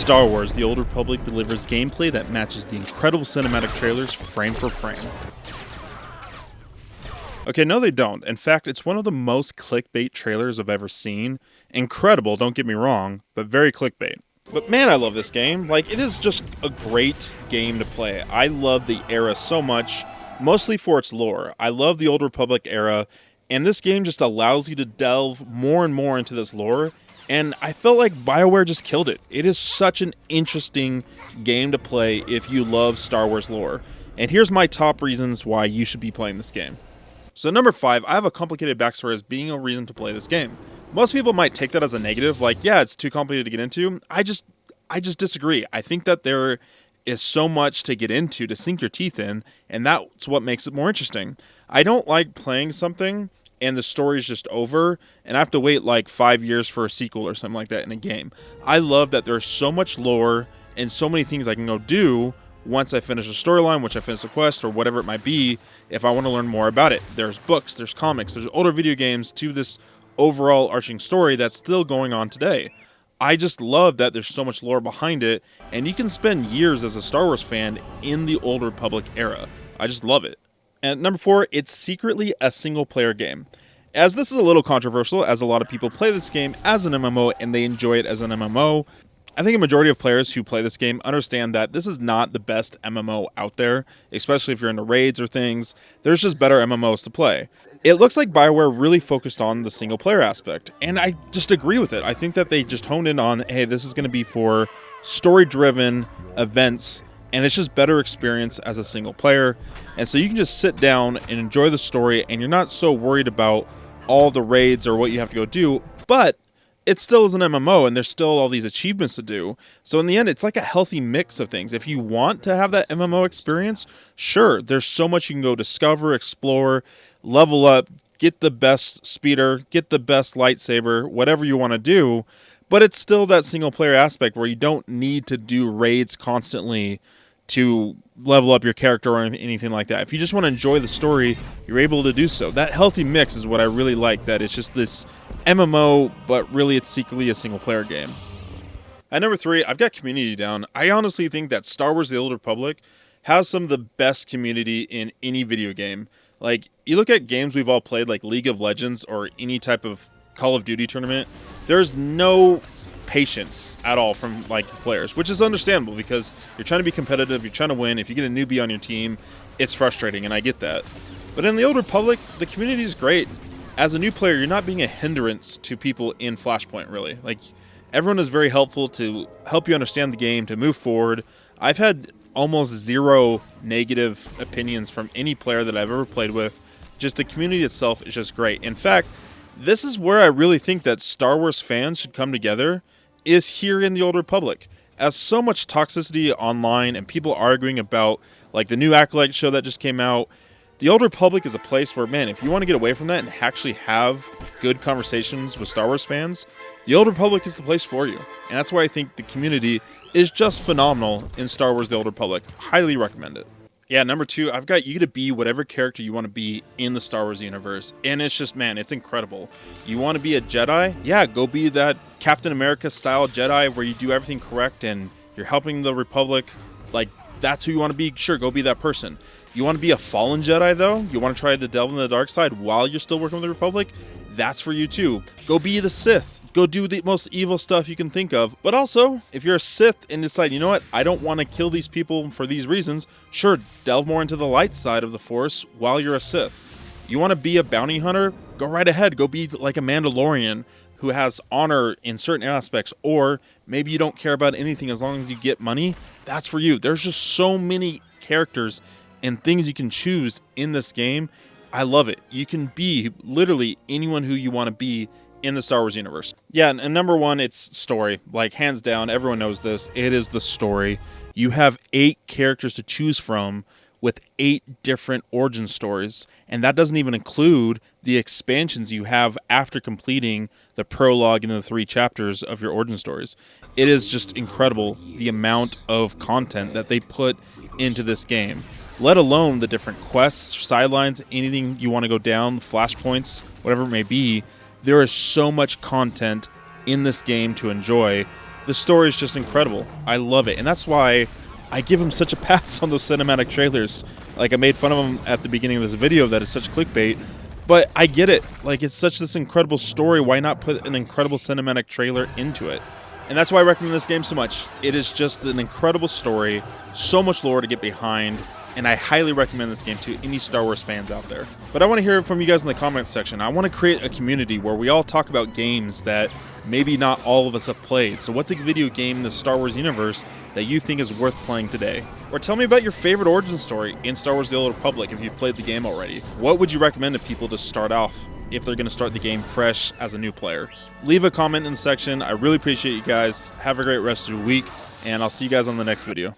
Star Wars: The Old Republic delivers gameplay that matches the incredible cinematic trailers frame for frame. Okay, no they don't. In fact, it's one of the most clickbait trailers I've ever seen. Incredible, don't get me wrong, but very clickbait. But man, I love this game. Like, it is just a great game to play. I love the era so much, mostly for its lore. I love the Old Republic era, and this game just allows you to delve more and more into this lore, and I felt like BioWare just killed it. It is such an interesting game to play if you love Star Wars lore. And here's my top reasons why you should be playing this game. So number 5, I have a complicated backstory as being a reason to play this game. Most people might take that as a negative, like, yeah, it's too complicated to get into. I just disagree. I think that there is so much to get into, to sink your teeth in, and that's what makes it more interesting. I don't like playing something and the story's just over, and I have to wait like 5 years for a sequel or something like that in a game. I love that there's so much lore and so many things I can go do once I finish a storyline, once I finish a quest, or whatever it might be, if I want to learn more about it. There's books, there's comics, there's older video games to this overall arching story that's still going on today. I just love that there's so much lore behind it, and you can spend years as a Star Wars fan in the Old Republic era. I just love it. And number 4, it's secretly a single-player game. As this is a little controversial, as a lot of people play this game as an MMO and they enjoy it as an MMO, I think a majority of players who play this game understand that this is not the best MMO out there, especially if you're into raids or things. There's just better MMOs to play. It looks like BioWare really focused on the single-player aspect, and I just agree with it. I think that they just honed in on, hey, this is going to be for story-driven events, and it's just better experience as a single player. And so you can just sit down and enjoy the story, and you're not so worried about all the raids or what you have to go do, but it still is an MMO, and there's still all these achievements to do. So in the end, it's like a healthy mix of things. If you want to have that MMO experience, sure, there's so much you can go discover, explore, level up, get the best speeder, get the best lightsaber, whatever you want to do, but it's still that single player aspect where you don't need to do raids constantly to level up your character or anything like that. If you just want to enjoy the story, you're able to do so. That healthy mix is what I really like, that it's just this MMO, but really it's secretly a single player game. At number 3, I've got community down. I honestly think that Star Wars: The Old Republic has some of the best community in any video game. Like, you look at games we've all played, like League of Legends or any type of Call of Duty tournament, there's no patience at all from like players, which is understandable because you're trying to be competitive, you're trying to win. If you get a newbie on your team, it's frustrating, and I get that. But in the Old Republic, the community is great. As a new player, you're not being a hindrance to people in Flashpoint, really. Like, everyone is very helpful to help you understand the game, to move forward. I've had almost zero negative opinions from any player that I've ever played with. Just the community itself is just great. In fact, this is where I really think that Star Wars fans should come together, is here in the Old Republic. As so much toxicity online and people arguing about like the new Acolyte show that just came out, the Old Republic is a place where, man, if you want to get away from that and actually have good conversations with Star Wars fans, the Old Republic is the place for you. And that's why I think the community is just phenomenal in Star Wars: The Old Republic. Highly recommend it. Yeah, number 2, I've got you to be whatever character you want to be in the Star Wars universe. And it's just, man, it's incredible. You want to be a Jedi? Yeah, go be that Captain America-style Jedi where you do everything correct and you're helping the Republic. Like, that's who you want to be? Sure, go be that person. You want to be a fallen Jedi, though? You want to try to delve into the dark side while you're still working with the Republic? That's for you, too. Go be the Sith. Go do the most evil stuff you can think of. But also, if you're a Sith and decide, you know what, I don't want to kill these people for these reasons, sure, delve more into the light side of the Force while you're a Sith. You want to be a bounty hunter? Go right ahead. Go be like a Mandalorian who has honor in certain aspects, or maybe you don't care about anything as long as you get money. That's for you. There's just so many characters and things you can choose in this game. I love it. You can be literally anyone who you want to be in the Star Wars universe. Yeah, and number 1, it's story. Like, hands down, everyone knows this. It is the story. You have 8 characters to choose from with 8 different origin stories, and that doesn't even include the expansions you have after completing the prologue and the 3 chapters of your origin stories. It is just incredible the amount of content that they put into this game, let alone the different quests, sidelines, anything you want to go down, flashpoints, whatever it may be. There is so much content in this game to enjoy, The story is just incredible. I love it. And that's why I give him such a pass on those cinematic trailers. Like, I made fun of him at the beginning of this video that it's such clickbait, but I get it. Like, it's such this incredible story. Why not put an incredible cinematic trailer into it? And that's why I recommend this game so much. It is just an incredible story, so much lore to get behind, and I highly recommend this game to any Star Wars fans out there. But I want to hear from you guys in the comments section. I want to create a community where we all talk about games that maybe not all of us have played. So what's a video game in the Star Wars universe that you think is worth playing today? Or tell me about your favorite origin story in Star Wars The Old Republic if you've played the game already. What would you recommend to people to start off if they're going to start the game fresh as a new player? Leave a comment in the section. I really appreciate you guys. Have a great rest of your week, and I'll see you guys on the next video.